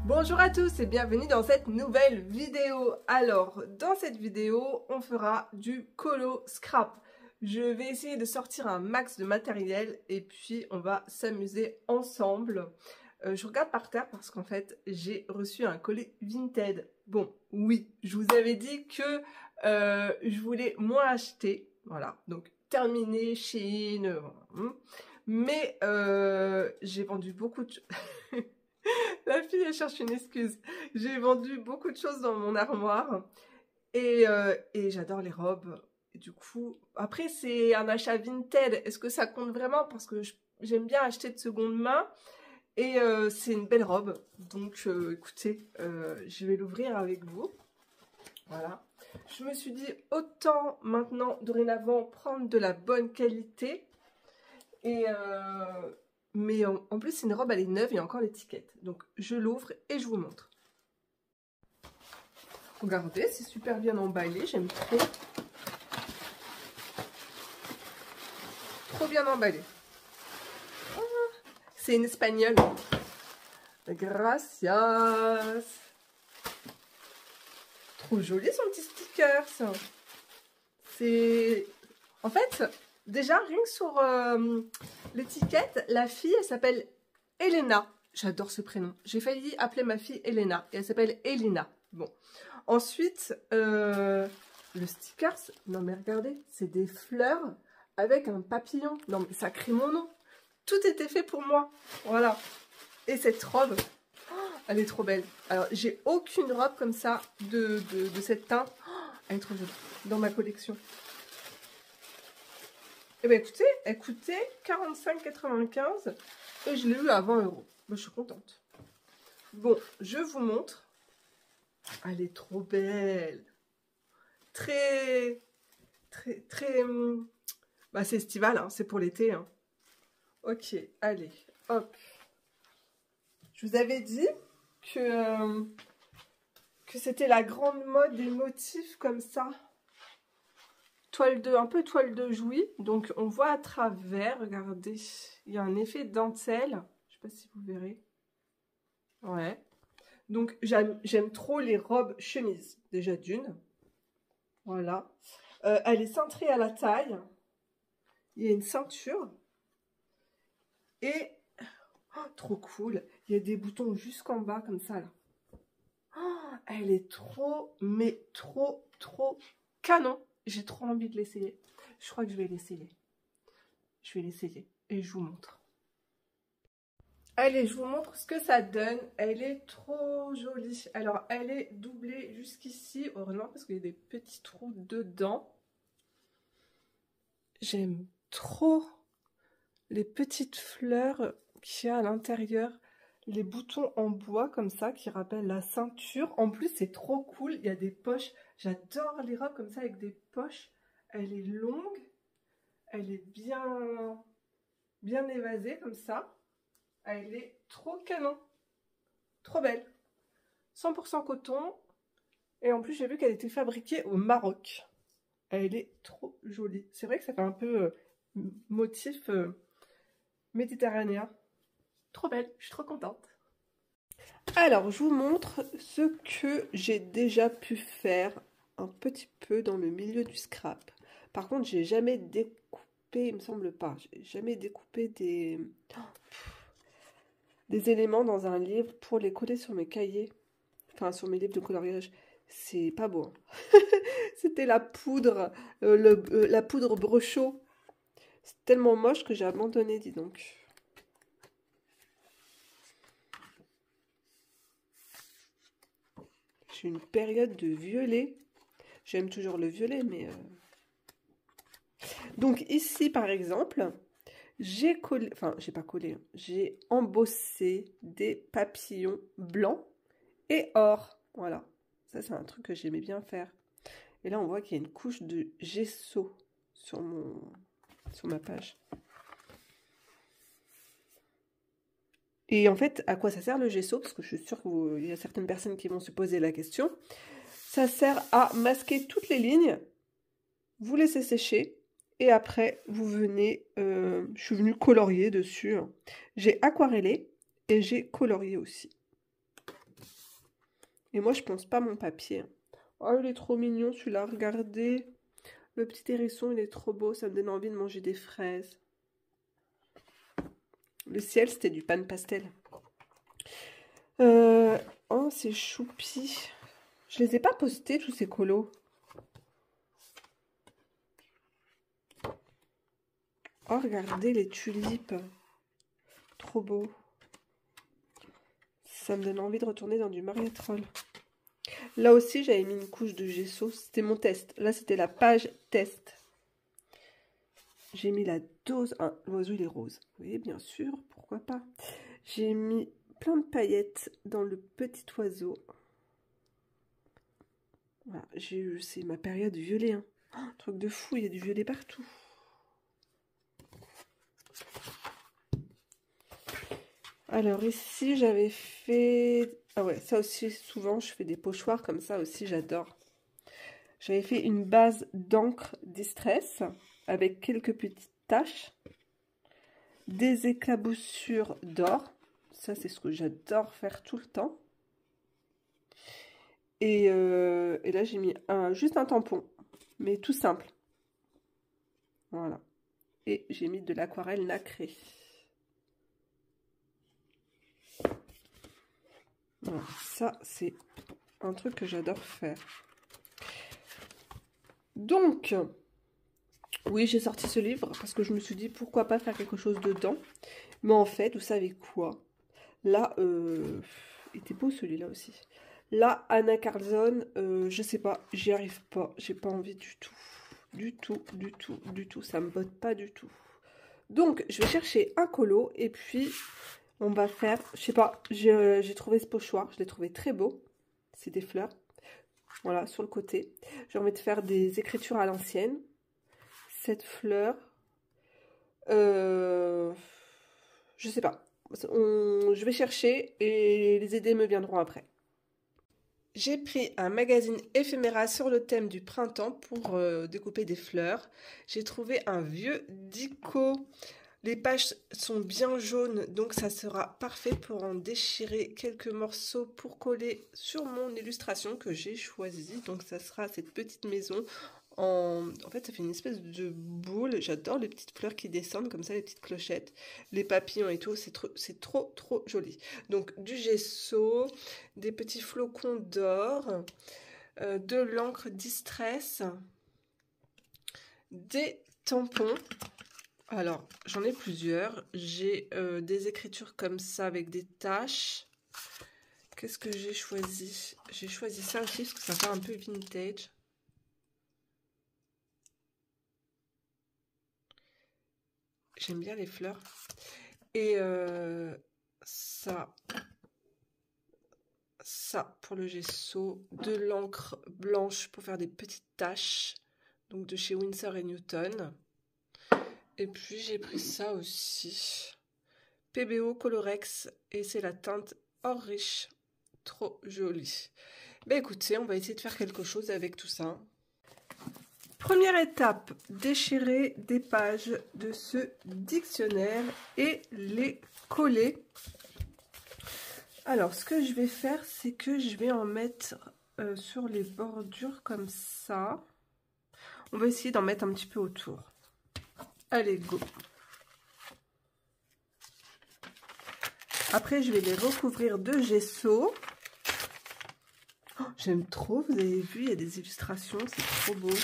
Bonjour à tous et bienvenue dans cette nouvelle vidéo. Alors, dans cette vidéo, on fera du colo scrap. Je vais essayer de sortir un max de matériel et puis on va s'amuser ensemble. Je regarde par terre parce qu'en fait, j'ai reçu un colis Vinted. Bon, oui, je vous avais dit que je voulais moins acheter. Voilà, donc terminé, Shein. Mais j'ai vendu beaucoup de... La fille, elle cherche une excuse. J'ai vendu beaucoup de choses dans mon armoire et j'adore les robes. Et du coup, après, c'est un achat Vinted. Est-ce que ça compte vraiment? Parce que j'aime bien acheter de seconde main et c'est une belle robe. Donc, écoutez, je vais l'ouvrir avec vous. Voilà. Je me suis dit, autant maintenant, dorénavant, prendre de la bonne qualité. Et... mais en plus, c'est une robe, elle est neuve, il y a encore l'étiquette. Donc, je l'ouvre et je vous montre. Regardez, c'est super bien emballé, j'aime trop. Trop bien emballé. Ah, c'est une espagnole. Gracias. Trop joli son petit sticker, ça. C'est... En fait... Déjà, rien que sur l'étiquette, la fille, elle s'appelle Elena. J'adore ce prénom. J'ai failli appeler ma fille Elena. Et elle s'appelle Elina. Bon. Ensuite, le sticker, non mais regardez, c'est des fleurs avec un papillon. Non mais ça crée mon nom. Tout était fait pour moi. Voilà. Et cette robe, oh, elle est trop belle. Alors, j'ai aucune robe comme ça de cette teinte. Oh, elle est trop jolie dans ma collection. Eh bien écoutez, elle coûtait 45,95 et je l'ai eu à 20 €. Moi, je suis contente. Bon, je vous montre. Elle est trop belle. Très... Bah, c'est estival, hein, c'est pour l'été. Hein. Ok, allez, hop. Je vous avais dit que c'était la grande mode des motifs comme ça. Un peu toile de Jouy, donc on voit à travers, regardez, il y a un effet dentelle, je sais pas si vous verrez, ouais, donc j'aime trop les robes chemises, déjà d'une, voilà, elle est cintrée à la taille, il y a une ceinture, et, oh, trop cool, il y a des boutons jusqu'en bas, comme ça, là, oh, elle est trop, mais trop canon. J'ai trop envie de l'essayer. Je crois que je vais l'essayer. Je vais l'essayer et je vous montre. Allez, je vous montre ce que ça donne. Elle est trop jolie. Alors, elle est doublée jusqu'ici. Heureusement, parce qu'il y a des petits trous dedans. J'aime trop les petites fleurs qu'il y a à l'intérieur. Les boutons en bois comme ça qui rappellent la ceinture. En plus, c'est trop cool. Il y a des poches. J'adore les robes comme ça avec des poches. Elle est longue, elle est bien évasée comme ça. Elle est trop canon, trop belle. 100% coton. Et en plus, j'ai vu qu'elle était fabriquée au Maroc. Elle est trop jolie. C'est vrai que ça fait un peu motif méditerranéen. Trop belle, je suis trop contente. Alors, je vous montre ce que j'ai déjà pu faire un petit peu dans le milieu du scrap. Par contre, j'ai jamais découpé, il me semble pas, j'ai jamais découpé des éléments dans un livre pour les coller sur mes cahiers, enfin sur mes livres de coloriage. C'est pas beau. Hein. C'était la poudre, la poudre brochot. C'est tellement moche que j'ai abandonné, dis donc. J'ai une période de violet. J'aime toujours le violet, mais... Donc ici, par exemple, j'ai collé... Enfin, j'ai pas collé. Hein, j'ai embossé des papillons blancs et or. Voilà. Ça, c'est un truc que j'aimais bien faire. Et là, on voit qu'il y a une couche de gesso sur ma page. Et en fait, à quoi ça sert le gesso? Parce que je suis sûre qu'il y a certaines personnes qui vont se poser la question. Ça sert à masquer toutes les lignes. Vous laissez sécher. Et après, vous venez... je suis venue colorier dessus. J'ai aquarellé et j'ai colorié aussi. Et moi, je pense pas mon papier. Oh, il est trop mignon celui-là, regardez. Le petit hérisson, il est trop beau, ça me donne envie de manger des fraises. Le ciel, c'était du pan pastel. Oh, c'est choupi. Je les ai pas postés, tous ces colos. Oh, regardez les tulipes. Trop beau. Ça me donne envie de retourner dans du mariatrol. Là aussi, j'avais mis une couche de gesso. C'était mon test. Là, c'était la page test. J'ai mis la dose... Ah, l'oiseau, il est rose. Oui, bien sûr, pourquoi pas. J'ai mis plein de paillettes dans le petit oiseau. Voilà, c'est ma période violet. Hein. Oh, truc de fou, il y a du violet partout. Alors ici, j'avais fait... Ah ouais, ça aussi, souvent, je fais des pochoirs comme ça aussi, j'adore. J'avais fait une base d'encre Distress avec quelques petites taches. Des éclaboussures d'or. Ça, c'est ce que j'adore faire tout le temps. Et là, j'ai mis juste un tampon, mais tout simple. Voilà. Et j'ai mis de l'aquarelle nacrée. Voilà. Ça, c'est un truc que j'adore faire. Donc, oui, j'ai sorti ce livre parce que je me suis dit pourquoi pas faire quelque chose dedans. Mais en fait, vous savez quoi? Là, il était beau celui-là aussi. Là, Anna Carlson, je sais pas, j'y arrive pas. J'ai pas envie du tout. Du tout, du tout, du tout. Ça me botte pas du tout. Donc, je vais chercher un colo et puis on va faire, je sais pas, j'ai trouvé ce pochoir, je l'ai trouvé très beau. C'est des fleurs. Voilà, sur le côté. J'ai envie de faire des écritures à l'ancienne. Cette fleur. Je sais pas. Je vais chercher et les idées me viendront après. J'ai pris un magazine éphéméra sur le thème du printemps pour découper des fleurs. J'ai trouvé un vieux dico. Les pages sont bien jaunes, donc ça sera parfait pour en déchirer quelques morceaux pour coller sur mon illustration que j'ai choisie. Donc ça sera cette petite maison. En fait, ça fait une espèce de boule. J'adore les petites fleurs qui descendent comme ça, les petites clochettes, les papillons et tout. C'est trop, trop joli. Donc du gesso, des petits flocons d'or, de l'encre Distress, des tampons. Alors, j'en ai plusieurs. J'ai des écritures comme ça avec des taches. Qu'est-ce que j'ai choisi? J'ai choisi ça aussi parce que ça fait un peu vintage. J'aime bien les fleurs. Et ça pour le gesso. De l'encre blanche pour faire des petites taches. Donc de chez Winsor & Newton. Et puis j'ai pris ça aussi. PBO Colorex. Et c'est la teinte or riche. Trop jolie. Ben écoutez, on va essayer de faire quelque chose avec tout ça. Première étape, déchirer des pages de ce dictionnaire et les coller. Alors, ce que je vais faire, c'est que je vais en mettre sur les bordures comme ça. On va essayer d'en mettre un petit peu autour. Allez, go! Après, je vais les recouvrir de gesso. Oh, j'aime trop, vous avez vu, il y a des illustrations, c'est trop beau.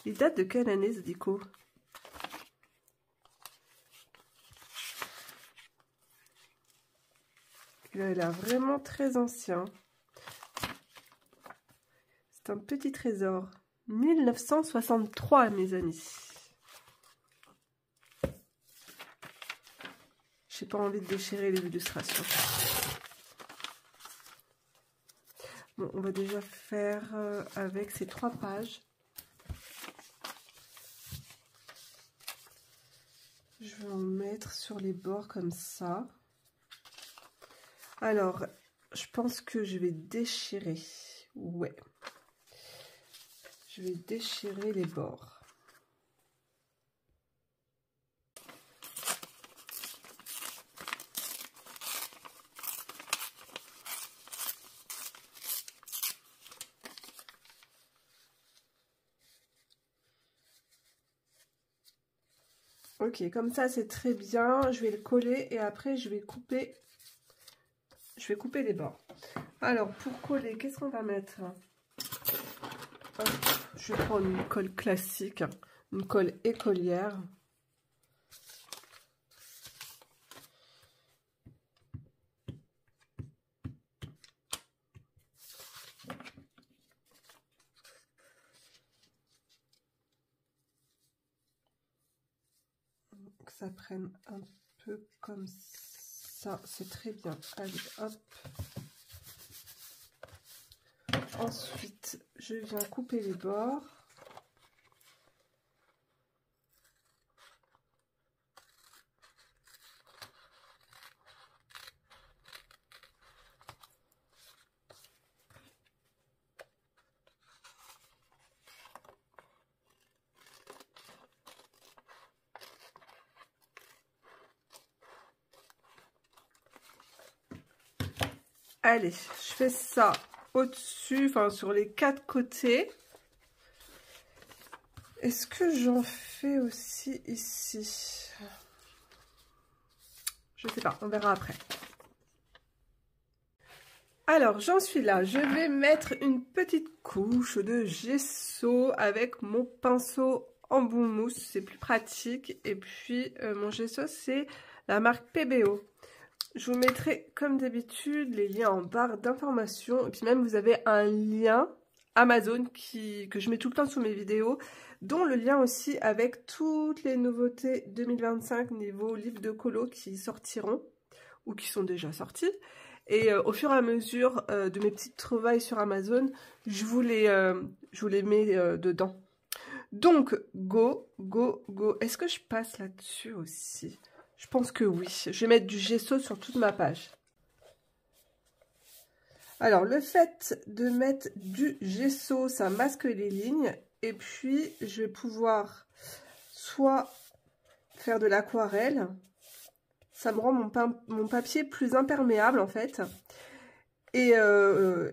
Il date de quelle année ce dico? Il a l'air vraiment très ancien. C'est un petit trésor. 1963, mes amis. J'ai pas envie de déchirer les illustrations. Bon, on va déjà faire avec ces 3 pages. Je vais en mettre sur les bords comme ça. Alors, je pense que je vais déchirer. Ouais. Je vais déchirer les bords. Ok, comme ça c'est très bien. Je vais le coller et après je vais couper les bords. Alors pour coller, qu'est-ce qu'on va mettre? Hop, je vais prendre une colle classique, une colle écolière. Que ça prenne un peu comme ça, c'est très bien. Allez, hop. Ensuite, je viens couper les bords. Allez, je fais ça au-dessus, enfin sur les 4 côtés. Est-ce que j'en fais aussi ici? Je sais pas, on verra après. Alors, j'en suis là. Je vais mettre une petite couche de gesso avec mon pinceau en bout mousse. C'est plus pratique. Et puis, mon gesso, c'est la marque PBO. Je vous mettrai, comme d'habitude, les liens en barre d'information. Et puis même, vous avez un lien Amazon que je mets tout le temps sous mes vidéos, dont le lien aussi avec toutes les nouveautés 2025 niveau livre de colo qui sortiront, ou qui sont déjà sortis. Et au fur et à mesure de mes petites trouvailles sur Amazon, je vous les mets dedans. Donc, go, go, go. Est-ce que je passe là-dessus aussi? Je pense que oui. Je vais mettre du gesso sur toute ma page. Alors, le fait de mettre du gesso, ça masque les lignes. Et puis, je vais pouvoir soit faire de l'aquarelle. Ça me rend mon papier plus imperméable, en fait. Et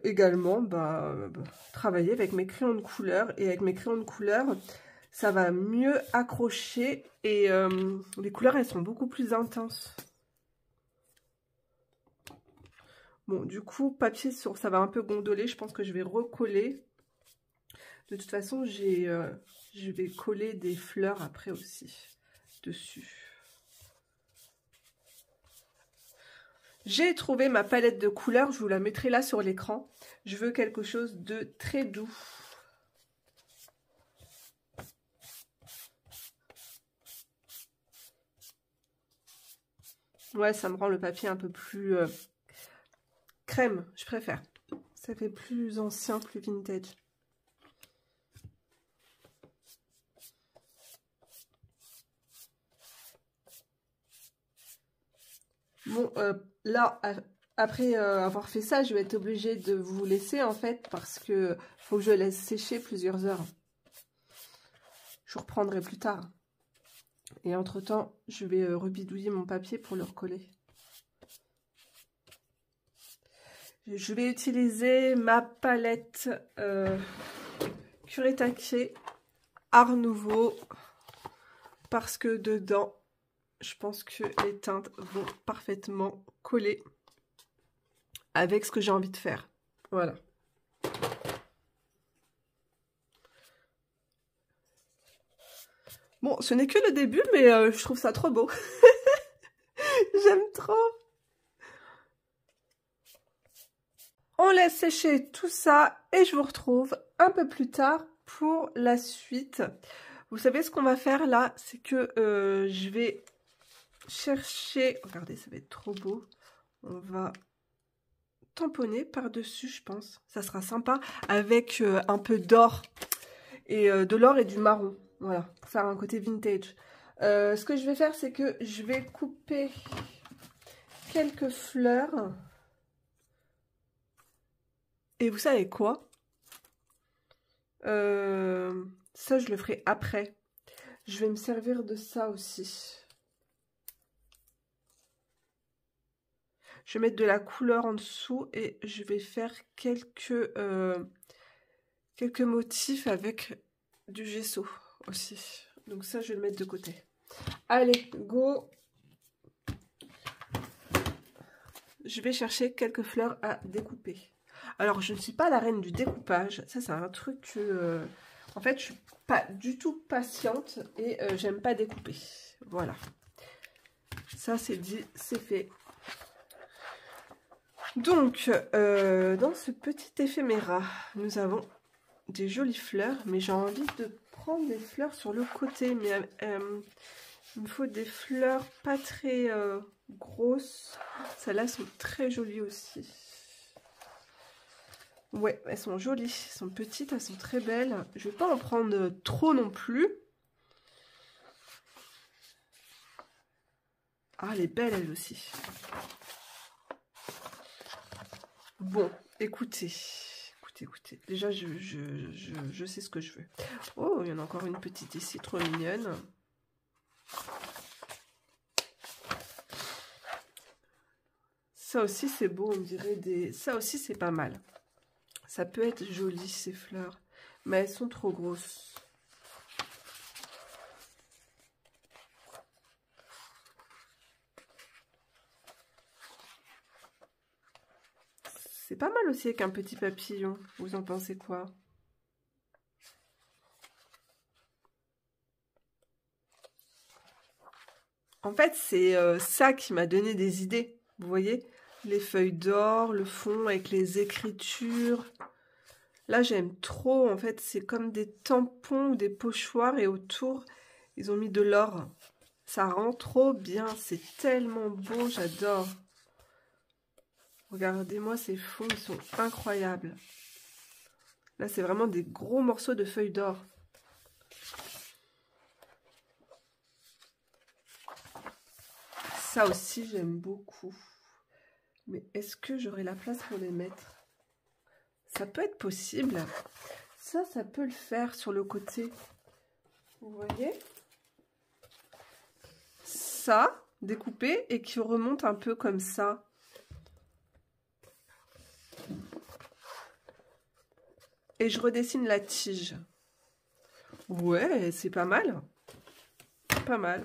également, travailler avec mes crayons de couleur. Et avec mes crayons de couleur, ça va mieux accrocher. Et les couleurs, elles sont beaucoup plus intenses. Bon, du coup, papier sur, ça va un peu gondoler. Je pense que je vais recoller. De toute façon, je vais coller des fleurs après aussi dessus. J'ai trouvé ma palette de couleurs. Je vous la mettrai là sur l'écran. Je veux quelque chose de très doux. Ouais, ça me rend le papier un peu plus crème, je préfère. Ça fait plus ancien, plus vintage. Bon, là, après avoir fait ça, je vais être obligée de vous laisser en fait parce que faut que je laisse sécher plusieurs heures. Je reprendrai plus tard. Et entre-temps, je vais rebidouiller mon papier pour le recoller. Je vais utiliser ma palette Kuretake Art Nouveau parce que dedans, je pense que les teintes vont parfaitement coller avec ce que j'ai envie de faire. Voilà. Bon, ce n'est que le début, mais je trouve ça trop beau. J'aime trop. On laisse sécher tout ça et je vous retrouve un peu plus tard pour la suite. Vous savez ce qu'on va faire là, c'est que je vais chercher... Regardez, ça va être trop beau. On va tamponner par-dessus, je pense. Ça sera sympa avec un peu d'or. Et de l'or et du marron. Voilà, pour faire un côté vintage. Ce que je vais faire, c'est que je vais couper quelques fleurs. Et vous savez quoi? Ça, je le ferai après. Je vais me servir de ça aussi. Je vais mettre de la couleur en dessous et je vais faire quelques motifs avec du gesso aussi. Donc ça, je vais le mettre de côté. Allez, go. Je vais chercher quelques fleurs à découper. Alors, je ne suis pas la reine du découpage. Ça, c'est un truc que... en fait, je suis pas du tout patiente et j'aime pas découper. Voilà. Ça, c'est dit, c'est fait. Donc, dans ce petit éphéméra, nous avons des jolies fleurs, mais j'ai envie de prendre des fleurs sur le côté. Mais il me faut des fleurs pas très grosses. Celles-là sont très jolies aussi. Ouais, elles sont jolies, elles sont petites, elles sont très belles. Je vais pas en prendre trop non plus. Ah, elle est belle elle aussi. Bon, écoutez. Déjà, je sais ce que je veux. Oh, il y en a encore une petite ici, trop mignonne. Ça aussi, c'est beau, on dirait des... Ça aussi, c'est pas mal. Ça peut être joli, ces fleurs. Mais elles sont trop grosses. C'est pas mal aussi avec un petit papillon. Vous en pensez quoi? En fait, c'est ça qui m'a donné des idées. Vous voyez? Les feuilles d'or, le fond avec les écritures. Là, j'aime trop. En fait, c'est comme des tampons ou des pochoirs et autour, ils ont mis de l'or. Ça rend trop bien. C'est tellement beau. J'adore. Regardez-moi ces fonds, ils sont incroyables. Là, c'est vraiment des gros morceaux de feuilles d'or. Ça aussi, j'aime beaucoup. Mais est-ce que j'aurai la place pour les mettre? Ça peut être possible. Ça peut le faire sur le côté. Vous voyez? Ça, découpé et qui remonte un peu comme ça. Et je redessine la tige. Ouais, c'est pas mal. Pas mal.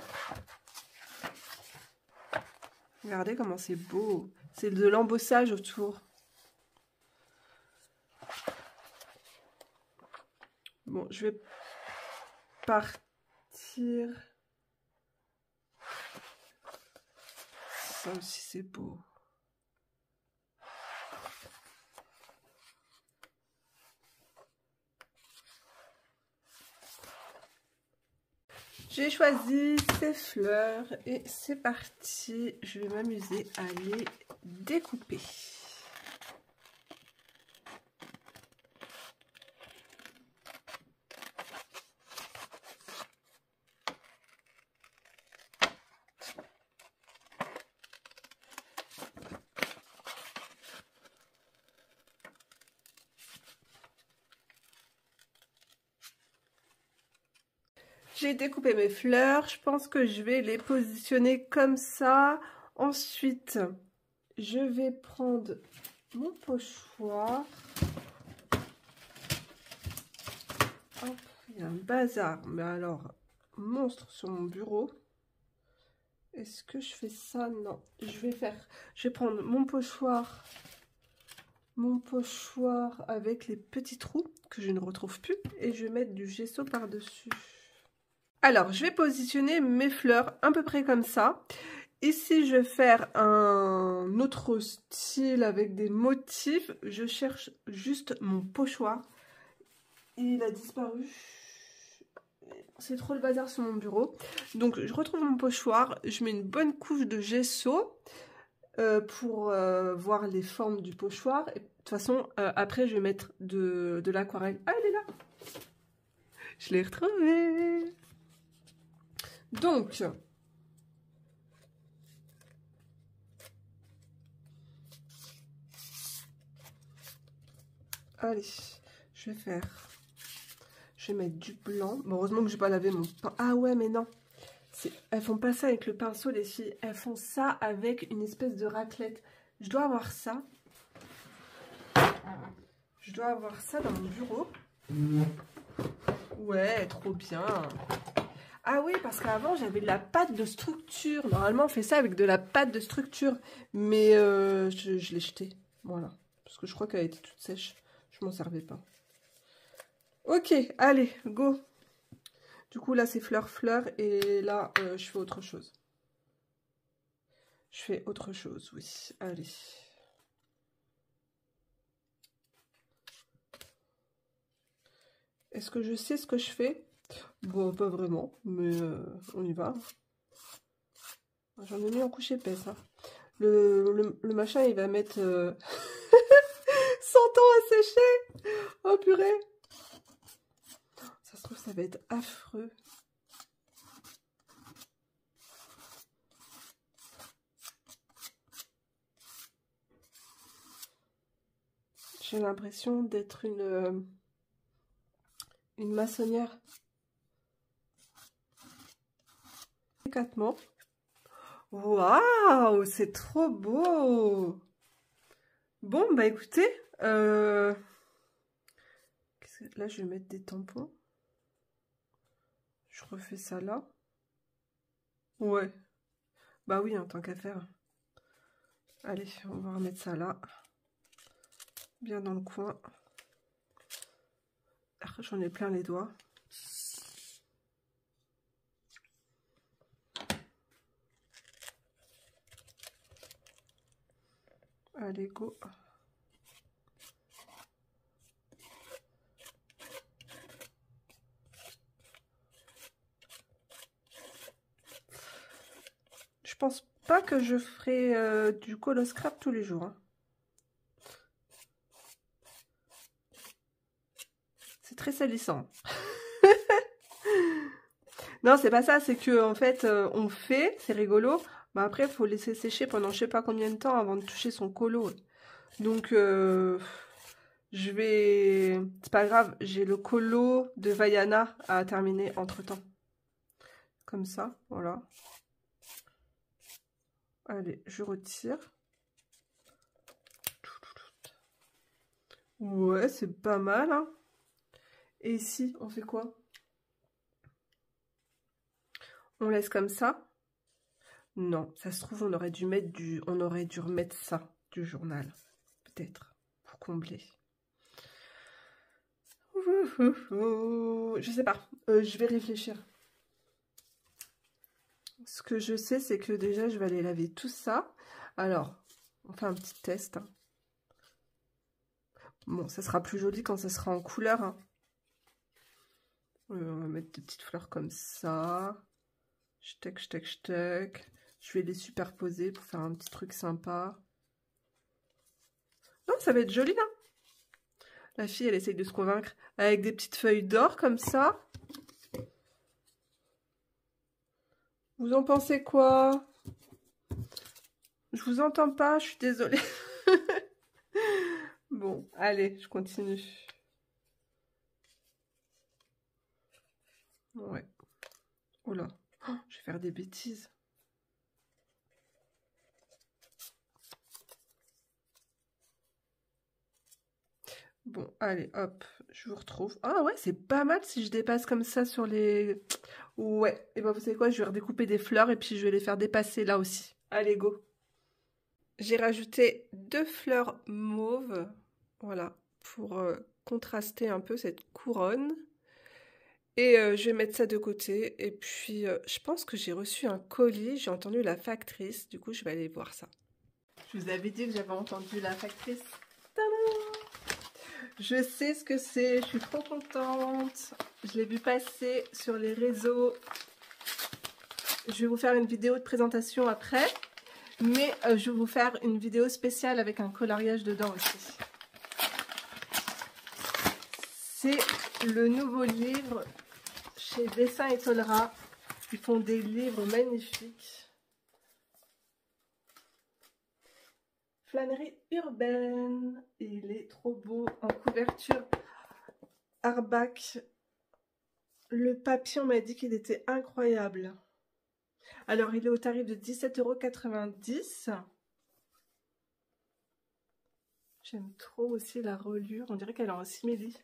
Regardez comment c'est beau. C'est de l'embossage autour. Bon, je vais partir. Ça aussi, c'est beau. J'ai choisi ces fleurs et c'est parti. Je vais m'amuser à les découper. J'ai découpé mes fleurs, je pense que je vais les positionner comme ça. Ensuite, je vais prendre mon pochoir. Hop, il y a un bazar, mais alors, monstre sur mon bureau. Est-ce que je fais ça? Non, je vais prendre mon pochoir avec les petits trous que je ne retrouve plus et je vais mettre du gesso par-dessus. Alors, je vais positionner mes fleurs à peu près comme ça. Ici, je vais faire un autre style avec des motifs. Je cherche juste mon pochoir. Il a disparu. C'est trop le bazar sur mon bureau. Donc, je retrouve mon pochoir. Je mets une bonne couche de gesso pour voir les formes du pochoir. Et, de toute façon, après, je vais mettre de l'aquarelle. Ah, elle est là! Je l'ai retrouvée! Donc, allez, je vais mettre du blanc. Bon, heureusement que je n'ai pas lavé mon pain. Ah ouais, mais non. Elles font pas ça avec le pinceau, les filles. Elles font ça avec une espèce de raclette. Je dois avoir ça. Je dois avoir ça dans mon bureau. Ouais, trop bien. Ah oui, parce qu'avant, j'avais de la pâte de structure. Normalement, on fait ça avec de la pâte de structure. Mais je l'ai jetée. Voilà. Parce que je crois qu'elle était toute sèche. Je m'en servais pas. Ok, allez, go. Du coup, là, c'est fleur. Et là, je fais autre chose. Je fais autre chose, oui. Allez. Est-ce que je sais ce que je fais? Bon, pas vraiment, mais on y va. J'en ai mis en couche épaisse. Hein. Le machin, il va mettre 100 ans à sécher. Oh purée. Ça se trouve, ça va être affreux. J'ai l'impression d'être une maçonnière. Délicatement. Waouh, c'est trop beau. Bon, bah écoutez, là je vais mettre des tampons. Je refais ça là. Ouais. Bah oui, en tant qu'à faire. Allez, on va remettre ça là. Bien dans le coin. J'en ai plein les doigts. Allez, go. Je pense pas que je ferai du colo scrap tous les jours. Hein. C'est très salissant. Non, c'est pas ça, c'est que en fait, on fait, c'est rigolo. Mais après, il faut laisser sécher pendant je sais pas combien de temps avant de toucher son colo. Donc, je vais... C'est pas grave, j'ai le colo de Vaiana à terminer entre-temps. Comme ça, voilà. Allez, je retire. Ouais, c'est pas mal. Hein. Et ici, on fait quoi? On laisse comme ça? Non, ça se trouve, on aurait dû mettre on aurait dû remettre ça du journal. Peut-être, pour combler. Je sais pas, je vais réfléchir. Ce que je sais, c'est que déjà, je vais aller laver tout ça. Alors, on fait un petit test. Hein. Bon, ça sera plus joli quand ça sera en couleur. Hein. On va mettre des petites fleurs comme ça. J'tec. Je vais les superposer pour faire un petit truc sympa. Non, ça va être joli, hein. La fille, elle essaye de se convaincre. Avec des petites feuilles d'or comme ça. Vous en pensez quoi? Je vous entends pas, je suis désolée. Bon, allez, je continue. Ouais. Oh là, oh, je vais faire des bêtises. Bon, allez, hop, je vous retrouve. Ah ouais, c'est pas mal si je dépasse comme ça sur les... Ouais, et ben vous savez quoi, je vais redécouper des fleurs et puis je vais les faire dépasser là aussi. Allez, go. J'ai rajouté 2 fleurs mauves, voilà, pour contraster un peu cette couronne. Et je vais mettre ça de côté. Et puis, je pense que j'ai reçu un colis. J'ai entendu la factrice. Du coup, je vais aller voir ça. Je vous avais dit que j'avais entendu la factrice. Tadam! Je sais ce que c'est. Je suis trop contente. Je l'ai vu passer sur les réseaux. Je vais vous faire une vidéo de présentation après. Mais je vais vous faire une vidéo spéciale avec un coloriage dedans aussi. C'est le nouveau livre chez Dessin et Tolera. Ils font des livres magnifiques. Flânerie urbaine. Il est trop beau en couverture. Arbac. Le papier, on m'a dit qu'il était incroyable. Alors, il est au tarif de 17,90 €. J'aime trop aussi la reliure. On dirait qu'elle est en simili.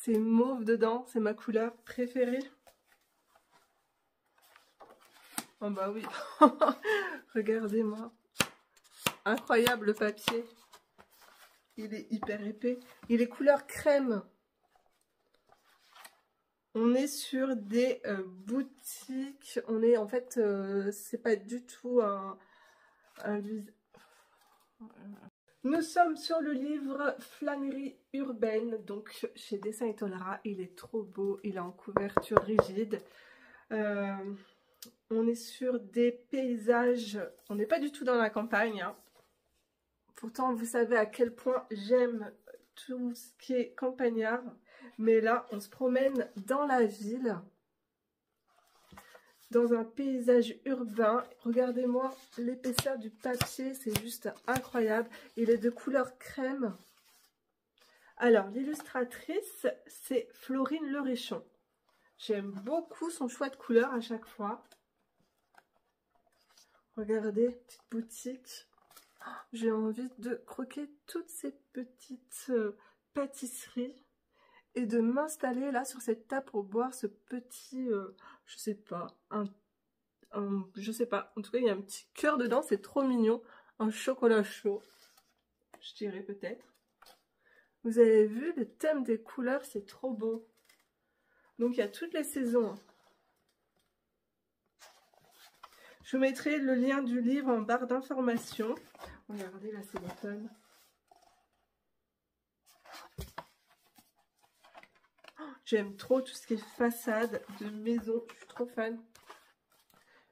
C'est mauve dedans, c'est ma couleur préférée. Oh bah oui, regardez-moi. Incroyable le papier. Il est hyper épais. Il est couleur crème. On est sur des boutiques. On est en fait, c'est pas du tout un Nous sommes sur le livre Flânerie urbaine, donc chez Dessins et Tollara. Il est trop beau, il est en couverture rigide. On est sur des paysages, on n'est pas du tout dans la campagne, hein. Pourtant, vous savez à quel point j'aime tout ce qui est campagnard. Mais là, on se promène dans la ville, dans un paysage urbain. Regardez-moi l'épaisseur du papier, c'est juste incroyable. Il est de couleur crème. Alors, l'illustratrice, c'est Florine Leréchon. J'aime beaucoup son choix de couleurs à chaque fois. Regardez, petite boutique. J'ai envie de croquer toutes ces petites pâtisseries et de m'installer là sur cette table pour boire ce petit, je sais pas, je sais pas. En tout cas, il y a un petit cœur dedans, c'est trop mignon. Un chocolat chaud, je dirais peut-être. Vous avez vu, le thème des couleurs, c'est trop beau. Donc, il y a toutes les saisons. Je vous mettrai le lien du livre en barre d'informations. Regardez, là, c'est l'automne. J'aime trop tout ce qui est façade de maison. Je suis trop fan.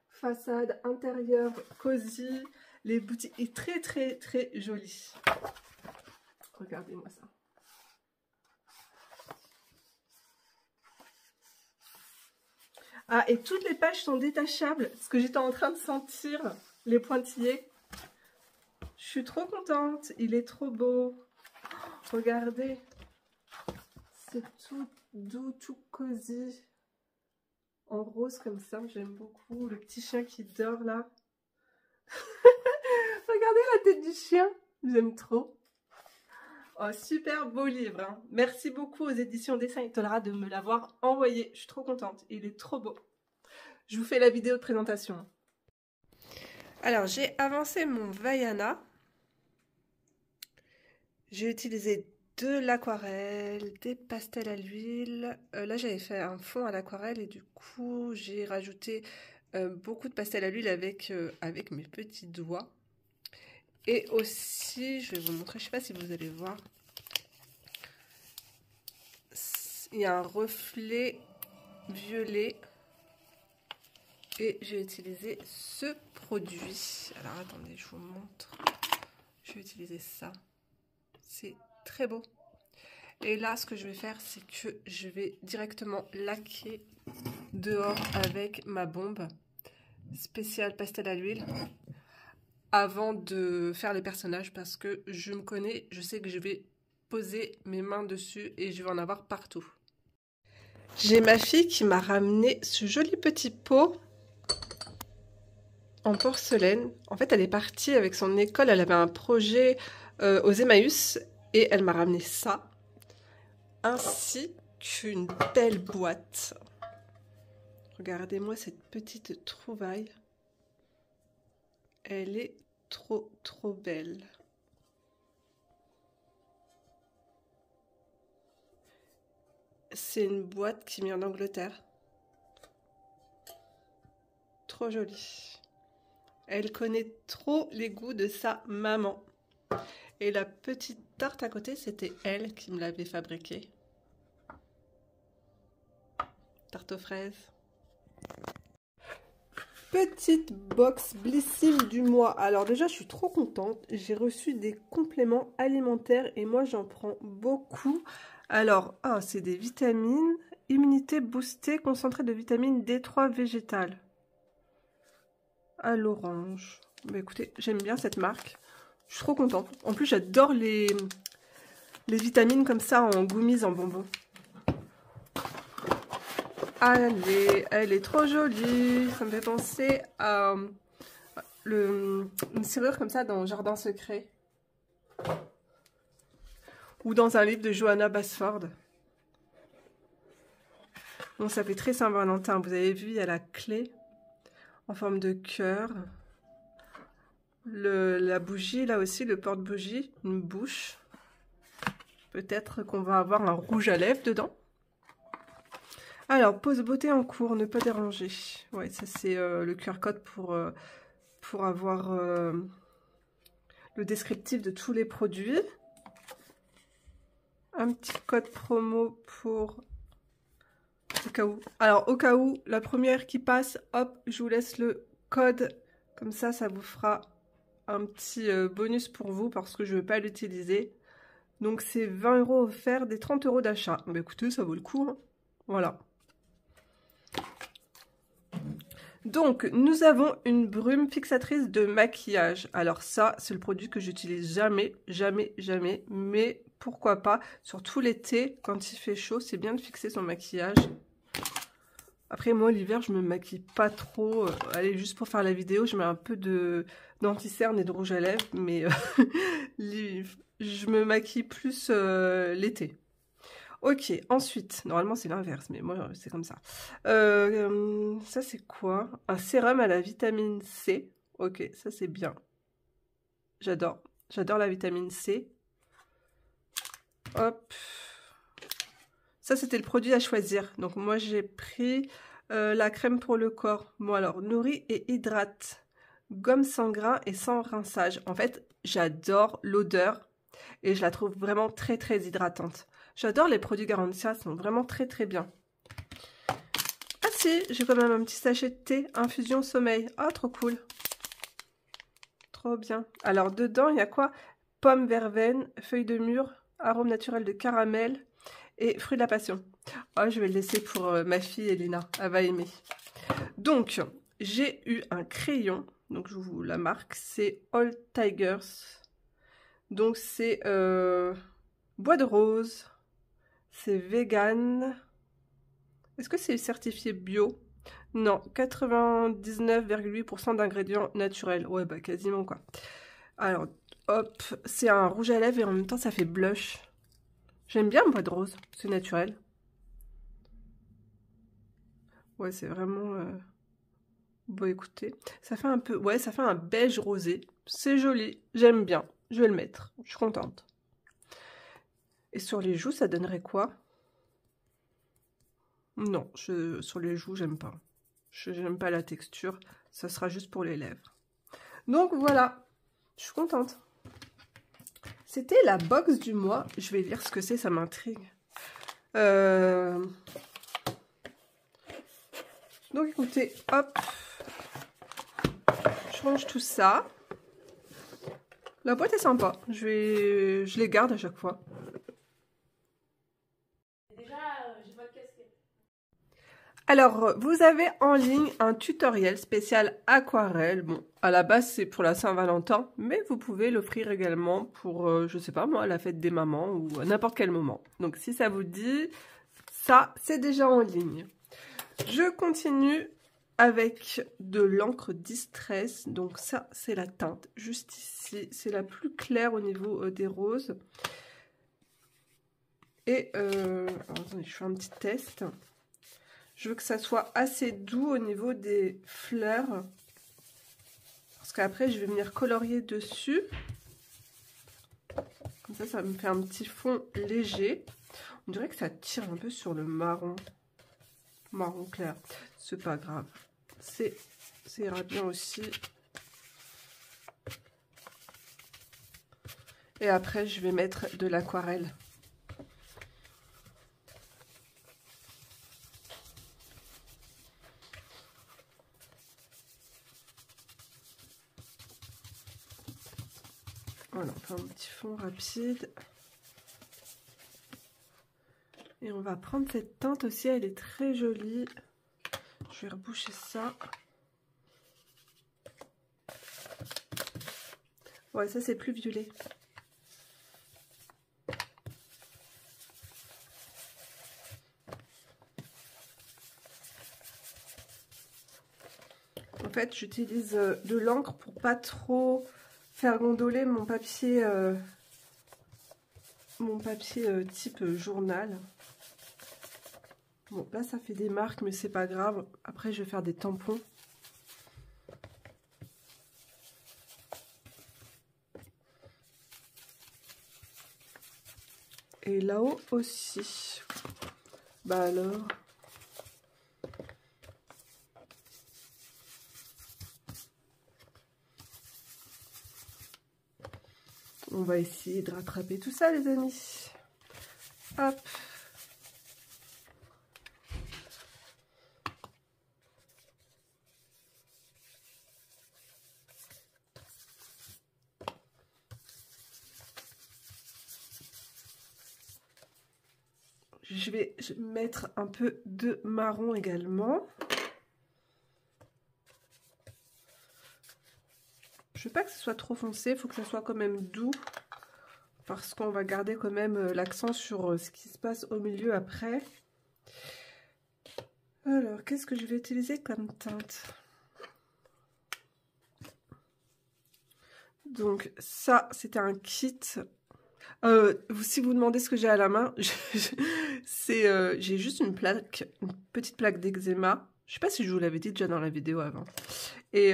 Façade, intérieur, cosy. Les boutiques est très, très, très jolie. Regardez-moi ça. Ah, et toutes les pages sont détachables. Parce que j'étais en train de sentir les pointillés. Je suis trop contente. Il est trop beau. Regardez. C'est tout doux, tout cosy. En rose comme ça. J'aime beaucoup. Le petit chien qui dort là. Regardez la tête du chien. J'aime trop. Oh, super beau livre, hein. Merci beaucoup aux éditions Dessins et Tollara de me l'avoir envoyé. Je suis trop contente. Il est trop beau. Je vous fais la vidéo de présentation. Alors, j'ai avancé mon Vaiana. J'ai utilisé de l'aquarelle, des pastels à l'huile. Là, j'avais fait un fond à l'aquarelle et du coup, j'ai rajouté beaucoup de pastels à l'huile avec mes petits doigts. Et aussi, je vais vous montrer, je ne sais pas si vous allez voir, il y a un reflet violet et j'ai utilisé ce produit. Alors attendez, je vous montre. Je vais utiliser ça. C'est très beau. Et là, ce que je vais faire, c'est que je vais directement laquer dehors avec ma bombe spéciale pastel à l'huile avant de faire les personnages parce que je me connais, je sais que je vais poser mes mains dessus et je vais en avoir partout. J'ai ma fille qui m'a ramené ce joli petit pot en porcelaine. En fait, elle est partie avec son école, elle avait un projet aux Emmaüs et elle m'a ramené ça, ainsi qu'une belle boîte. Regardez-moi cette petite trouvaille. Elle est trop, trop belle. C'est une boîte qui vient d'Angleterre. Trop jolie. Elle connaît trop les goûts de sa maman. Et la petite tarte à côté, c'était elle qui me l'avait fabriquée. Tarte aux fraises. Petite box Blissim du mois. Alors déjà, je suis trop contente. J'ai reçu des compléments alimentaires et moi, j'en prends beaucoup. Alors, c'est des vitamines. Immunité boostée, concentré de vitamine D3 végétale. À l'orange. Bah, écoutez, j'aime bien cette marque. Je suis trop contente. En plus, j'adore les vitamines comme ça en gummies, en bonbons. Allez, elle est trop jolie. Ça me fait penser à une serrure comme ça dans Jardin secret. Ou dans un livre de Johanna Basford. Bon, ça fait très Saint-Valentin. Vous avez vu, il y a la clé en forme de cœur. La bougie, là aussi, le porte-bougie, une bouche. Peut-être qu'on va avoir un rouge à lèvres dedans. Alors, pose beauté en cours, ne pas déranger. Ouais, ça c'est le QR code pour avoir le descriptif de tous les produits. Un petit code promo pour... Au cas où. Alors, au cas où, la première qui passe, hop, je vous laisse le code. Comme ça vous fera un petit bonus pour vous parce que je ne vais pas l'utiliser. Donc, c'est 20 € offerts des 30 € d'achat. Bah, écoutez, ça vaut le coup. Hein. Voilà. Donc, nous avons une brume fixatrice de maquillage. Alors ça, c'est le produit que j'utilise jamais, jamais, jamais. Mais pourquoi pas, surtout l'été, quand il fait chaud, c'est bien de fixer son maquillage. Après, moi, l'hiver, je me maquille pas trop. Allez, juste pour faire la vidéo, je mets un peu d'anti-cerne et de rouge à lèvres. Mais je me maquille plus l'été. Ok, ensuite, normalement c'est l'inverse, mais moi c'est comme ça. Ça c'est quoi? Un sérum à la vitamine C. Ok, ça c'est bien. J'adore. J'adore la vitamine C. Hop. Ça c'était le produit à choisir. Donc moi j'ai pris la crème pour le corps. Bon alors, nourrit et hydrate. Gomme sans grain et sans rinçage. En fait, j'adore l'odeur et je la trouve vraiment très très hydratante. J'adore les produits Garantia, ils sont vraiment très très bien. Ah si, j'ai quand même un petit sachet de thé, infusion sommeil. Ah, trop cool. Trop bien. Alors dedans, il y a quoi? Pomme verveine, feuilles de mûre, arôme naturel de caramel et fruits de la passion. Oh, je vais le laisser pour ma fille Elena, elle va aimer. Donc, j'ai eu un crayon, donc je vous la marque, c'est All Tigers. Donc c'est bois de rose. C'est vegan. Est-ce que c'est certifié bio? Non, 99,8% d'ingrédients naturels. Ouais, bah quasiment quoi. Alors, hop, c'est un rouge à lèvres et en même temps ça fait blush. J'aime bien le bois de rose, c'est naturel. Ouais, c'est vraiment... Bon, écoutez, ça fait un peu... Ouais, ça fait un beige rosé. C'est joli, j'aime bien. Je vais le mettre, je suis contente. Et sur les joues, ça donnerait quoi? Non, sur les joues, j'aime pas. J'aime pas la texture. Ça sera juste pour les lèvres. Donc voilà, je suis contente. C'était la box du mois. Je vais lire ce que c'est, ça m'intrigue. Donc écoutez, hop. Je range tout ça. La boîte est sympa. Je les garde à chaque fois. Alors, vous avez en ligne un tutoriel spécial aquarelle. Bon, à la base, c'est pour la Saint-Valentin, mais vous pouvez l'offrir également pour, je sais pas moi, la fête des mamans ou à n'importe quel moment. Donc, si ça vous dit, ça, c'est déjà en ligne. Je continue avec de l'encre Distress. Donc, ça, c'est la teinte juste ici. C'est la plus claire au niveau des roses. Et, alors, attendez, je fais un petit test. Je veux que ça soit assez doux au niveau des fleurs. Parce qu'après, je vais venir colorier dessus. Comme ça me fait un petit fond léger. On dirait que ça tire un peu sur le marron. Marron clair. C'est pas grave. Ça ira bien aussi. Et après, je vais mettre de l'aquarelle. Voilà, on fait un petit fond rapide. Et on va prendre cette teinte aussi, elle est très jolie. Je vais reboucher ça. Ouais, ça c'est plus violet. En fait, j'utilise de l'encre pour pas trop faire gondoler mon papier type journal. Bon, là, ça fait des marques, mais c'est pas grave. Après, je vais faire des tampons. Et là-haut aussi. Bah alors... On va essayer de rattraper tout ça, les amis. Hop. Je vais mettre un peu de marron également. Je veux pas que ce soit trop foncé, il faut que ça soit quand même doux. Parce qu'on va garder quand même l'accent sur ce qui se passe au milieu après. Alors, qu'est-ce que je vais utiliser comme teinte? Donc, ça, c'était un kit. Si vous demandez ce que j'ai à la main, j'ai juste une petite plaque d'eczéma. Je sais pas si je vous l'avais dit déjà dans la vidéo avant. Et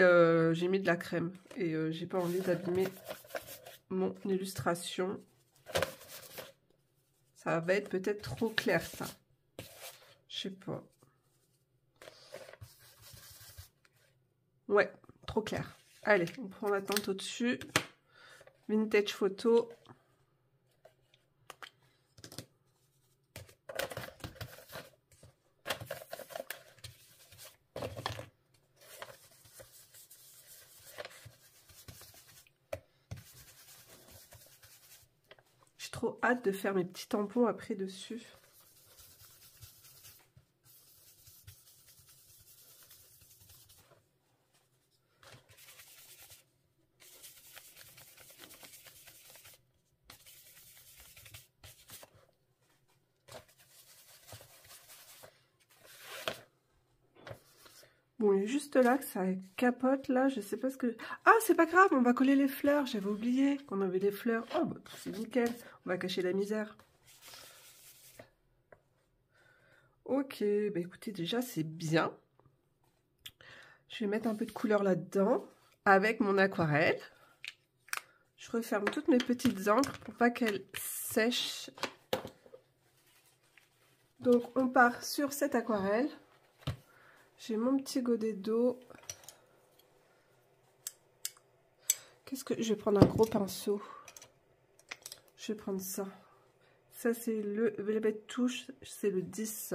j'ai mis de la crème. Et j'ai pas envie d'abîmer mon illustration. Ça va être peut-être trop clair, ça. Je sais pas. Ouais, trop clair. Allez, on prend la teinte au-dessus. Vintage photo. J'ai trop hâte de faire mes petits tampons après dessus. Bon, il est juste là que ça capote, là, je sais pas ce que... Ah, c'est pas grave, on va coller les fleurs, j'avais oublié qu'on avait les fleurs. Oh, bah, c'est nickel, on va cacher la misère. Ok, bah écoutez, déjà, c'est bien. Je vais mettre un peu de couleur là-dedans, avec mon aquarelle. Je referme toutes mes petites encres pour pas qu'elles sèchent. Donc, on part sur cette aquarelle. J'ai mon petit godet d'eau. Qu'est-ce que... Je vais prendre un gros pinceau. Je vais prendre ça. Ça, c'est le Velvet Touche, c'est le 10.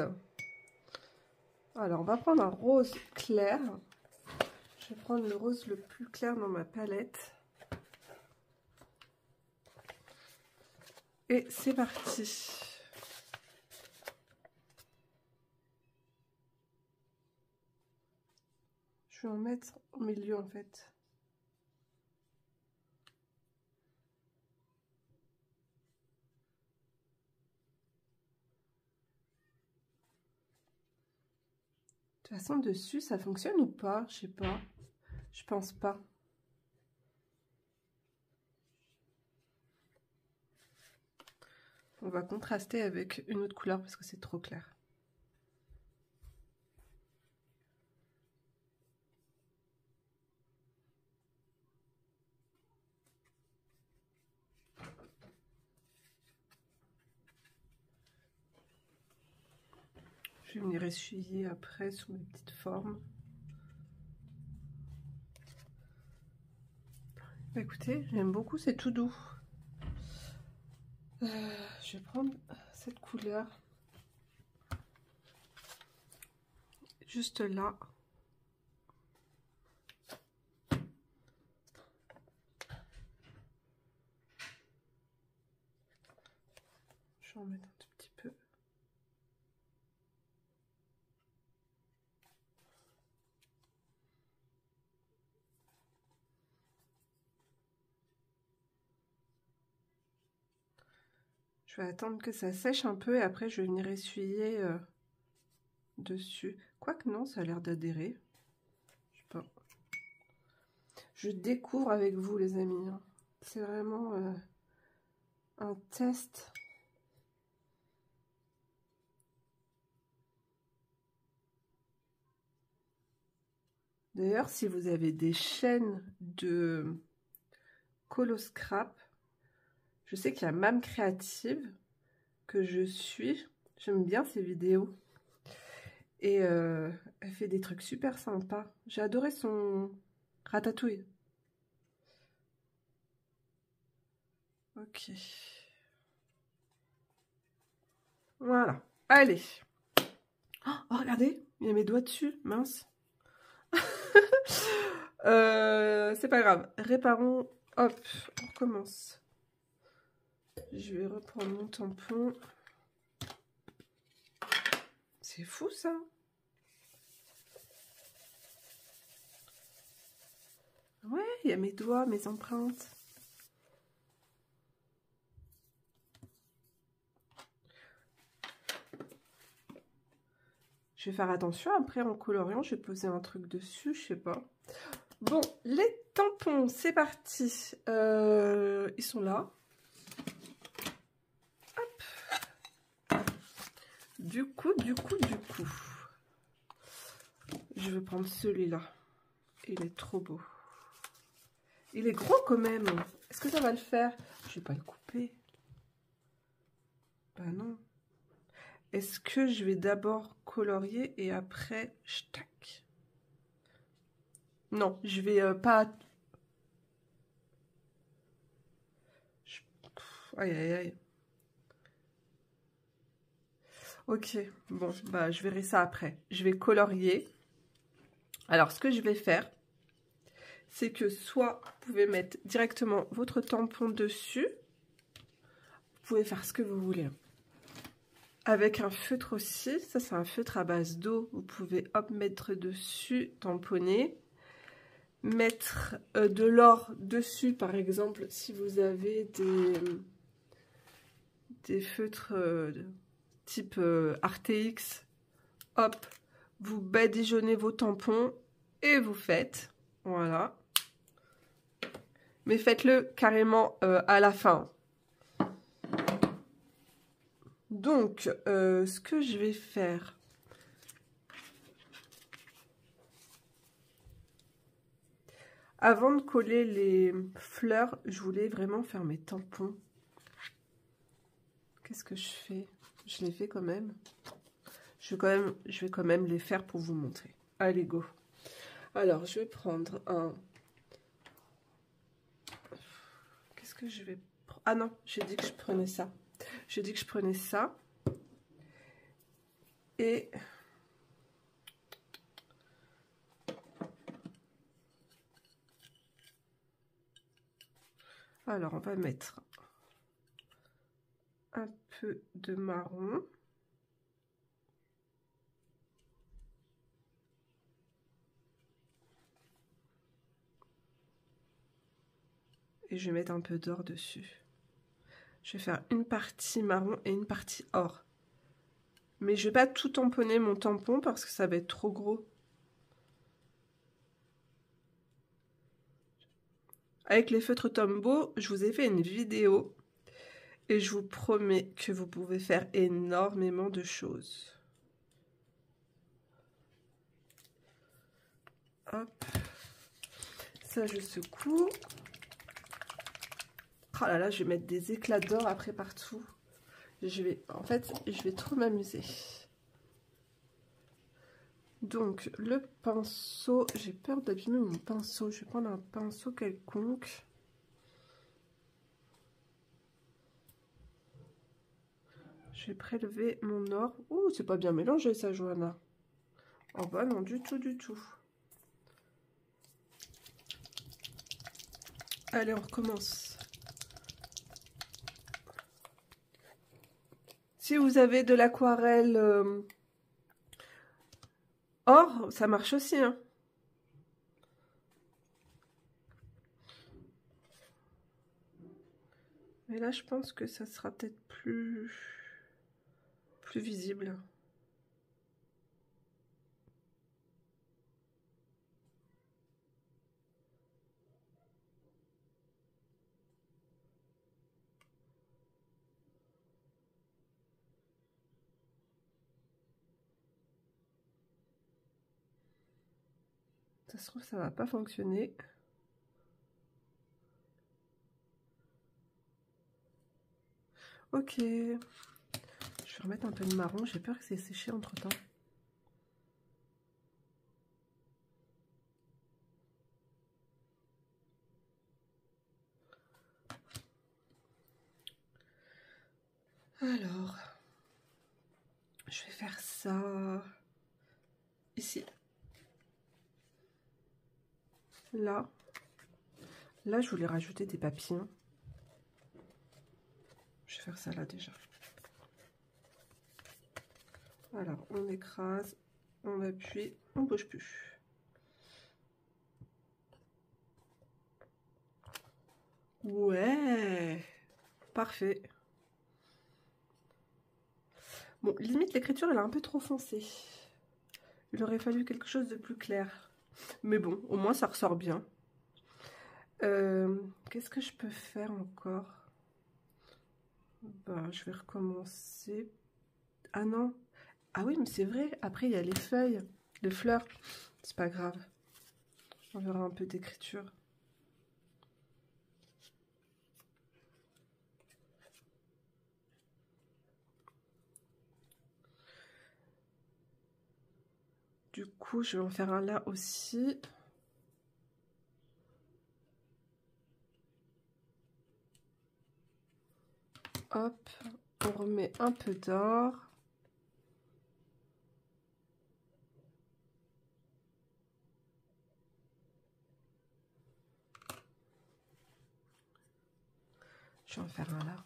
Alors, on va prendre un rose clair. Je vais prendre le rose le plus clair dans ma palette. Et c'est parti. Je vais en mettre au milieu, en fait. De toute façon, dessus, ça fonctionne ou pas? Je sais pas. Je pense pas. On va contraster avec une autre couleur parce que c'est trop clair. Je vais venir essuyer après sur mes petites formes. Bah écoutez, j'aime beaucoup, c'est tout doux. Je vais prendre cette couleur. Juste là. Je vais en mettre un tout petit peu. Je vais attendre que ça sèche un peu et après je vais venir essuyer dessus. Quoique non, ça a l'air d'adhérer. Je sais pas. Je découvre avec vous les amis. C'est vraiment un test. D'ailleurs, si vous avez des chaînes de Coloscrap, je sais qu'il y a Mam Créative que je suis. J'aime bien ses vidéos. Et elle fait des trucs super sympas. J'ai adoré son ratatouille. Ok. Voilà. Allez. Oh, regardez, il y a mes doigts dessus. Mince. C'est pas grave. Réparons. Hop, on recommence. Je vais reprendre mon tampon. C'est fou ça. Ouais, il y a mes doigts, mes empreintes. Je vais faire attention, après en coloriant, je vais poser un truc dessus, je sais pas. Bon, les tampons, c'est parti. Ils sont là. Hop. Du coup, je vais prendre celui-là. Il est trop beau. Il est gros quand même. Est-ce que ça va le faire? Je vais pas le couper. Bah non. Est-ce que je vais d'abord colorier et après je tac? Non, je vais pas... Aïe, aïe, aïe. Ok, bon, bah je verrai ça après. Je vais colorier. Alors, ce que je vais faire, c'est que soit vous pouvez mettre directement votre tampon dessus. Vous pouvez faire ce que vous voulez. Avec un feutre aussi, ça c'est un feutre à base d'eau. Vous pouvez hop mettre dessus, tamponner. Mettre de l'or dessus, par exemple, si vous avez des feutres type RTX, hop, vous badigeonnez vos tampons et vous faites, voilà. Mais faites-le carrément à la fin. Donc, ce que je vais faire, avant de coller les fleurs, je voulais vraiment faire mes tampons. Qu'est-ce que je fais? Je les fais quand même. Je vais quand même les faire pour vous montrer. Allez, go. Alors, je vais prendre un... Qu'est-ce que je vais... Ah non, j'ai dit que je prenais ça. J'ai dit que je prenais ça. Et... Alors, on va mettre un peu de marron. Et je vais mettre un peu d'or dessus. Je vais faire une partie marron et une partie or. Mais je ne vais pas tout tamponner mon tampon parce que ça va être trop gros. Avec les feutres Tombow, je vous ai fait une vidéo. Et je vous promets que vous pouvez faire énormément de choses. Hop. Ça, je secoue. Oh là là, je vais mettre des éclats d'or après partout. En fait, je vais trop m'amuser. Donc, le pinceau, j'ai peur d'abîmer mon pinceau. Je vais prendre un pinceau quelconque. Je vais prélever mon or. Ouh, c'est pas bien mélangé ça, Johanna. Oh bah non, du tout, du tout. Allez, on recommence. Si vous avez de l'aquarelle or, ça marche aussi, hein. Mais là, je pense que ça sera peut-être plus visible. Ça se trouve, ça va pas fonctionner. Ok. Je vais remettre un peu de marron. J'ai peur que c'est séché entre temps. Alors, je vais faire ça ici. Là. Là, je voulais rajouter des papillons. Je vais faire ça là déjà. Alors, on écrase, on appuie, on bouge plus. Ouais, parfait. Bon, limite, l'écriture, elle est un peu trop foncée. Il aurait fallu quelque chose de plus clair. Mais bon, au moins, ça ressort bien. Qu'est-ce que je peux faire encore? Bah, je vais recommencer. Ah non. Ah oui, mais c'est vrai. Après, il y a les feuilles, les fleurs. C'est pas grave. On verra un peu d'écriture. Du coup, je vais en faire un là aussi. Hop, on remet un peu d'or. Je vais en faire un là.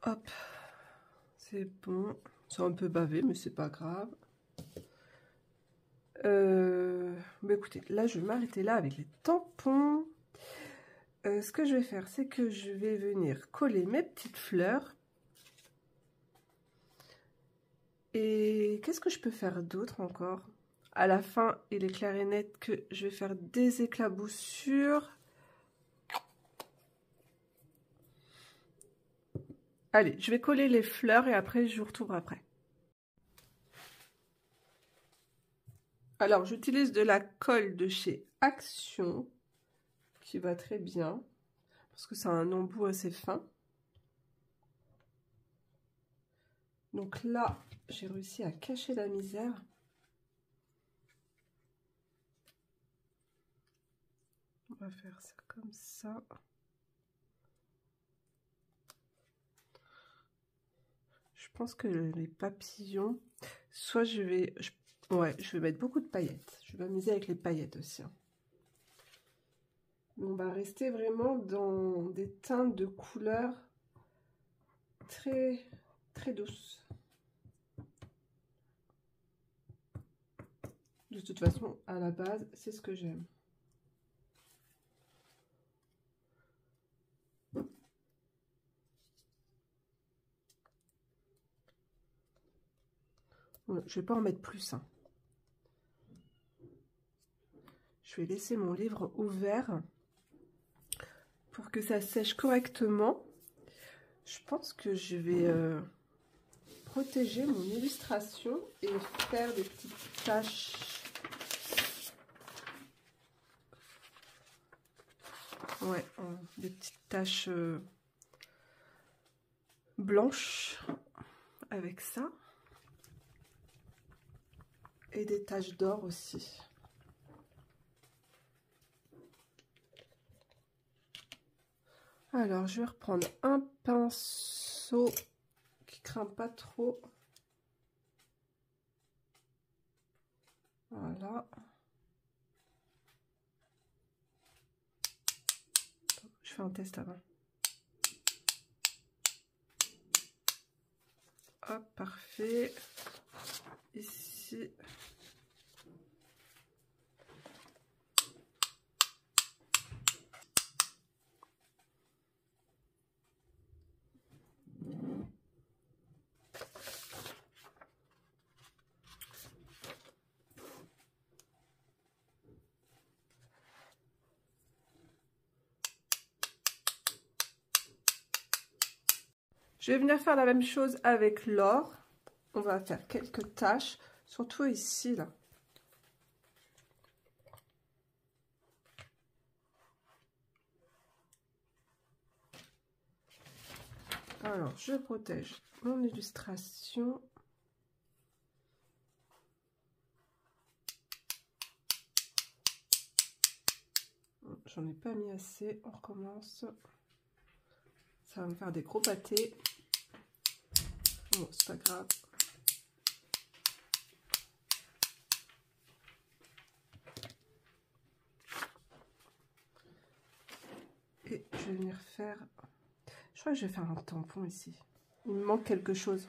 Hop, c'est bon. C'est un peu bavé, mais c'est pas grave. Bah écoutez, là je vais m'arrêter là avec les tampons. Ce que je vais faire, c'est que je vais venir coller mes petites fleurs. Et qu'est-ce que je peux faire d'autre encore? À la fin, il est clair et net que je vais faire des éclaboussures. Allez, je vais coller les fleurs et après je vous retrouve après. Alors, j'utilise de la colle de chez Action, qui va très bien, parce que ça a un embout assez fin. Donc là, j'ai réussi à cacher la misère. On va faire ça comme ça. Je pense que les papillons, soit je vais... ouais, je vais mettre beaucoup de paillettes. Je vais m'amuser avec les paillettes aussi. Hein. On va rester vraiment dans des teintes de couleurs très, très douces. De toute façon, à la base, c'est ce que j'aime. Je vais pas en mettre plus. Hein. Je vais laisser mon livre ouvert pour que ça sèche correctement. Je pense que je vais protéger mon illustration et faire des petites taches. Ouais, des petites taches blanches avec ça. Et des taches d'or aussi. Alors, je vais reprendre un pinceau qui craint pas trop. Voilà. Je fais un test avant. Hop, parfait. Ici. Je vais venir faire la même chose avec l'or. On va faire quelques taches, surtout ici, là. Alors, je protège mon illustration. J'en ai pas mis assez, on recommence. Ça va me faire des gros pâtés. Bon, c'est pas grave. Et je vais venir faire... Je crois que je vais faire un tampon ici. Il me manque quelque chose.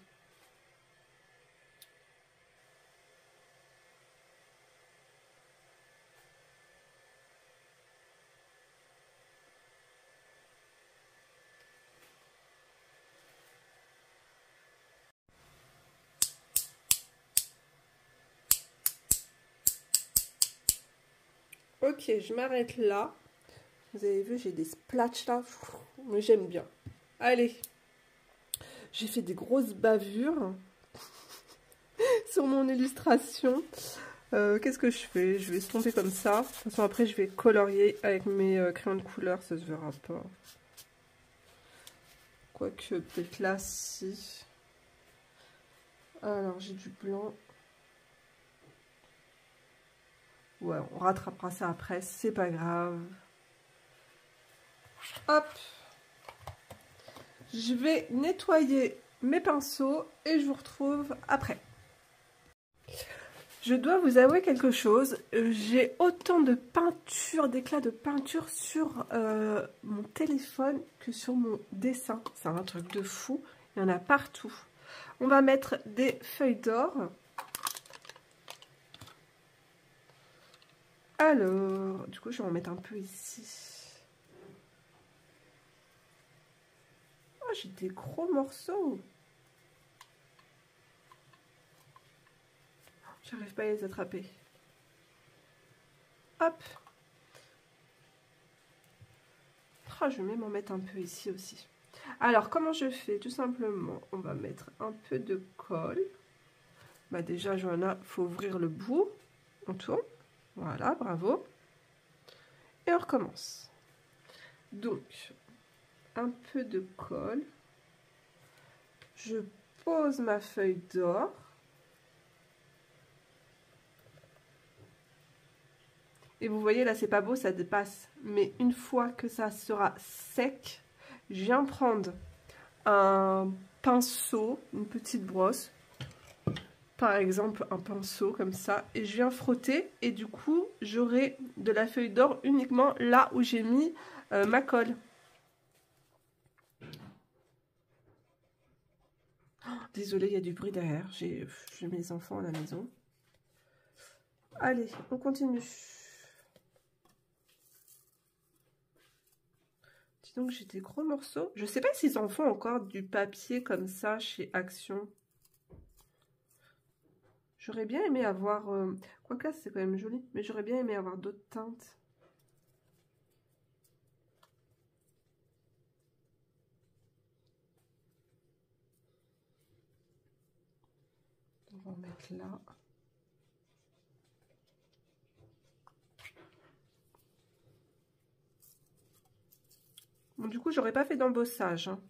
Ok, je m'arrête là. Vous avez vu, j'ai des splashs là. Mais j'aime bien. Allez. J'ai fait des grosses bavures sur mon illustration. Qu'est-ce que je fais? Je vais estomper comme ça. De toute façon, après, je vais colorier avec mes crayons de couleur. Ça se verra pas. Quoique, peut-être là, si. Alors, j'ai du blanc. Ouais, on rattrapera ça après, c'est pas grave. Hop. Je vais nettoyer mes pinceaux et je vous retrouve après. Je dois vous avouer quelque chose. J'ai autant de peinture, d'éclats de peinture sur mon téléphone que sur mon dessin. C'est un truc de fou. Il y en a partout. On va mettre des feuilles d'or. Alors, du coup, je vais en mettre un peu ici. Oh, j'ai des gros morceaux. J'arrive pas à les attraper. Hop. Oh, je vais même en mettre un peu ici aussi. Alors, comment je fais? Tout simplement, on va mettre un peu de colle. Bah déjà, Johanna, il faut ouvrir le bout. On tourne. Voilà, bravo. Et on recommence. Donc, un peu de colle. Je pose ma feuille d'or. Et vous voyez, là, c'est pas beau, ça dépasse. Mais une fois que ça sera sec, je viens prendre un pinceau, une petite brosse. Par exemple, un pinceau comme ça. Et je viens frotter. Et du coup, j'aurai de la feuille d'or uniquement là où j'ai mis ma colle. Oh, désolée, il y a du bruit derrière. J'ai mes enfants à la maison. Allez, on continue. Dis donc, j'ai des gros morceaux. Je sais pas s'ils en font encore du papier comme ça chez Action. J'aurais bien aimé avoir... Quoique là, c'est quand même joli. Mais j'aurais bien aimé avoir d'autres teintes. On va en mettre là. Bon, du coup, j'aurais pas fait d'embossage. Hein.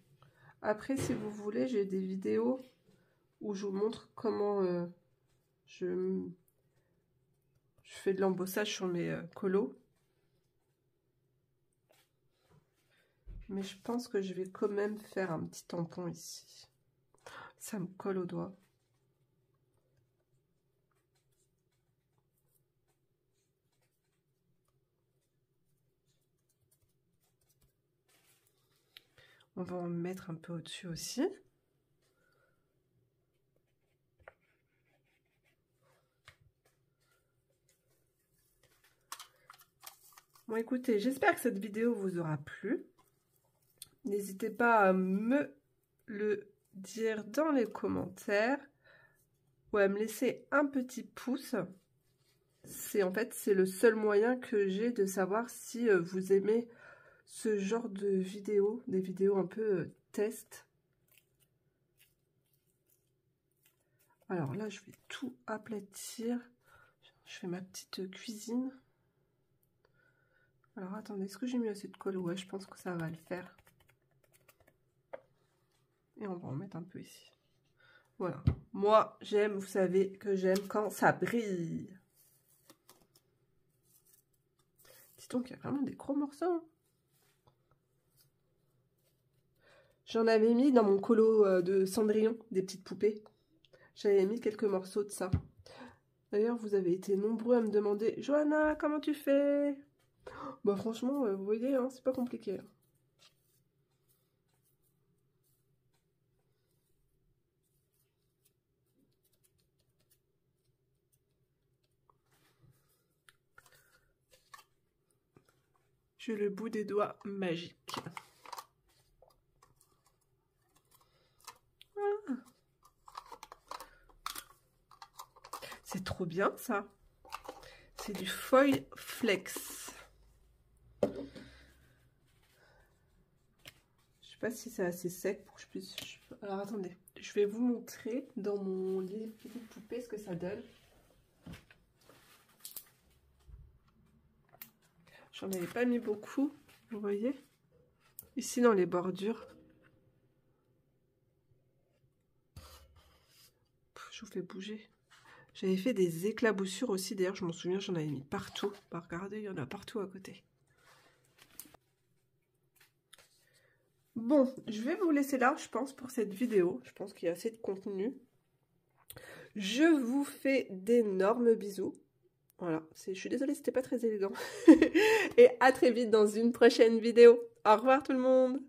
Après, si vous voulez, j'ai des vidéos où je vous montre comment je fais de l'embossage sur mes colos. Mais je pense que je vais quand même faire un petit tampon ici. Ça me colle au doigt. On va en mettre un peu au-dessus aussi. Bon, écoutez, j'espère que cette vidéo vous aura plu. N'hésitez pas à me le dire dans les commentaires ou à me laisser un petit pouce. En fait, c'est le seul moyen que j'ai de savoir si vous aimez ce genre de vidéos, des vidéos un peu test. Alors là, je vais tout aplatir. Je fais ma petite cuisine. Alors attendez, est-ce que j'ai mis assez de colle? Ouais, je pense que ça va le faire. Et on va en mettre un peu ici. Voilà. Moi, j'aime, vous savez que j'aime quand ça brille. Dis donc, il y a vraiment des gros morceaux. Hein. J'en avais mis dans mon colo de Cendrillon, des petites poupées. J'avais mis quelques morceaux de ça. D'ailleurs, vous avez été nombreux à me demander « Johanna, comment tu fais ?» Bah franchement, vous voyez, hein, c'est pas compliqué. J'ai le bout des doigts magique. Ah. C'est trop bien ça. C'est du foil flex. Je sais pas si c'est assez sec pour que je puisse... Alors attendez, je vais vous montrer dans mon livre Petite Poupée ce que ça donne. J'en avais pas mis beaucoup, vous voyez. Ici dans les bordures. Je vous fais bouger. J'avais fait des éclaboussures aussi, d'ailleurs je m'en souviens, j'en avais mis partout. Bah, regardez, il y en a partout à côté. Bon, je vais vous laisser là, je pense, pour cette vidéo. Je pense qu'il y a assez de contenu. Je vous fais d'énormes bisous. Voilà, je suis désolée, c'était pas très élégant. Et à très vite dans une prochaine vidéo. Au revoir tout le monde!